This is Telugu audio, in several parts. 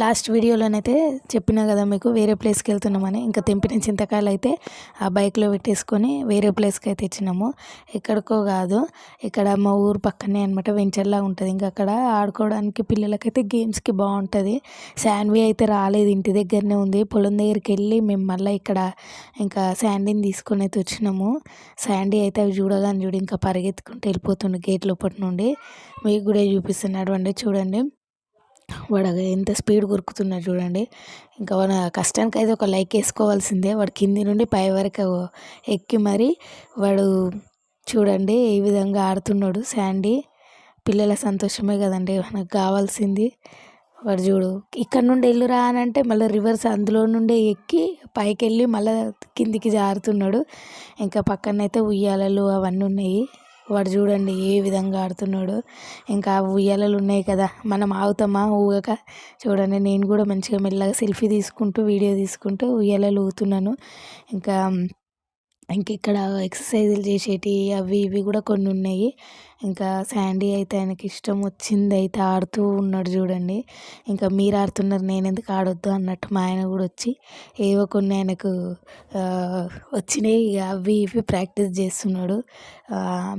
లాస్ట్ వీడియోలోనైతే చెప్పినా కదా మీకు వేరే ప్లేస్కి వెళ్తున్నామని. ఇంకా తెంపిన చింతకాయలు అయితే ఆ బైక్లో పెట్టేసుకొని వేరే ప్లేస్కి అయితే ఇచ్చినాము. ఎక్కడికో కాదు, ఇక్కడ మా ఊరు పక్కనే అనమాట, వెంచర్లా ఉంటుంది. ఇంకా అక్కడ ఆడుకోవడానికి పిల్లలకైతే గేమ్స్కి బాగుంటుంది. శాన్వి అయితే రాలేదు, ఇంటి దగ్గరనే ఉంది. పొలం దగ్గరికి వెళ్ళి మేము మళ్ళీ ఇక్కడ ఇంకా శాండీని తీసుకొని అయితే వచ్చినాము. శాండీ అయితే అవి చూడగానే ఇంకా పరిగెత్తుకుంటూ వెళ్ళిపోతుండే గేట్ లోపటి నుండి. మీకు కూడా చూపిస్తున్నాడు అండి, చూడండి వాడు ఎంత స్పీడ్ కొరుకుతున్నాడు చూడండి. ఇంకా మన కష్టానికి అయితే ఒక లైక్ వేసుకోవాల్సిందే. వాడు కింది నుండి పై వరకు ఎక్కి మరి వాడు చూడండి ఏ విధంగా ఆడుతున్నాడు. శాండీ పిల్లల సంతోషమే కదండి మనకు కావాల్సింది. వాడు చూడు ఇక్కడ నుండి వెళ్ళురా అని అంటే మళ్ళీ రివర్స్ అందులో నుండే ఎక్కి పైకి వెళ్ళి మళ్ళీ కిందికి జారుతున్నాడు. ఇంకా పక్కనైతే ఉయ్యాలలు అవన్నీ ఉన్నాయి. వాడు చూడండి ఏ విధంగా ఆడుతున్నాడు. ఇంకా ఉయ్యాలలు ఉన్నాయి కదా, మనం ఆగుతామా ఊగక. చూడండి నేను కూడా మంచిగా మెల్లగా సెల్ఫీ తీసుకుంటూ వీడియో తీసుకుంటూ ఉయ్యాలలు ఊగుతున్నాను. ఇంకా ఇక్కడ ఎక్సర్సైజులు చేసేటివి అవి ఇవి కూడా కొన్ని ఉన్నాయి. ఇంకా శాండీ అయితే ఆయనకి ఇష్టం వచ్చింది అయితే ఆడుతూ ఉన్నాడు చూడండి. ఇంకా మీరు ఆడుతున్నారు నేను ఎందుకు ఆడొద్దు అన్నట్టు మా ఆయన కూడా వచ్చి ఏవో కొన్ని ఆయనకు వచ్చినాయి ఇక అవి ఇవి ప్రాక్టీస్ చేస్తున్నాడు.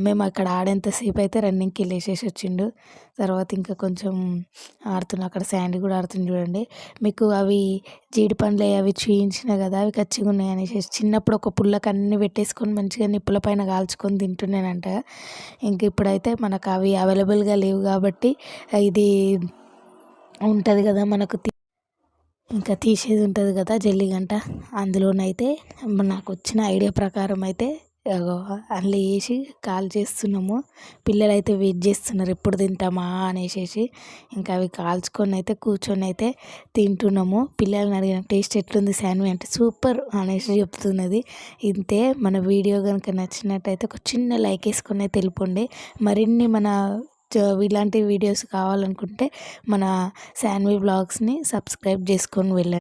మేము అక్కడ ఆడేంతసేపు అయితే రన్నింగ్కి వెళ్ళేసేసి వచ్చిండు. తర్వాత ఇంకా కొంచెం అక్కడ శాండీ కూడా ఆడుతుంది చూడండి. మీకు అవి జీడి పండ్లు అవి చూయించిన కదా, అవి కచ్చిగా ఉన్నాయి అనేసి చిన్నప్పుడు ఒక పుల్లకి అన్నీ పెట్టేసుకొని మంచిగా నిప్పుల పైన కాల్చుకొని తింటున్నానంట. ఇంక ఇప్పుడైతే మనకు అవి అవైలబుల్గా లేవు కాబట్టి ఇది ఉంటుంది కదా మనకు ఇంకా తీసేది ఉంటుంది కదా జల్లిగంట, అందులోనైతే నాకు వచ్చిన ఐడియా ప్రకారం అయితే అందులో వేసి కాల్ చేస్తున్నాము. పిల్లలు అయితే వెయిట్ చేస్తున్నారు ఎప్పుడు తింటామా అనేసి. ఇంకా అవి కాల్చుకొని అయితే కూర్చొని అయితే తింటున్నాము. పిల్లల్ని అడిగిన టేస్ట్ ఎట్లుంది శాన్వి అంటే సూపర్ అనేసి చెప్తున్నది. ఇంతే. మన వీడియో కనుక నచ్చినట్టయితే ఒక చిన్న లైక్ వేసుకొని అయితే వెళ్ళిపోండి. మరిన్ని మన ఇలాంటి వీడియోస్ కావాలనుకుంటే మన శాన్వి వ్లాగ్స్ని సబ్స్క్రైబ్ చేసుకొని వెళ్ళండి.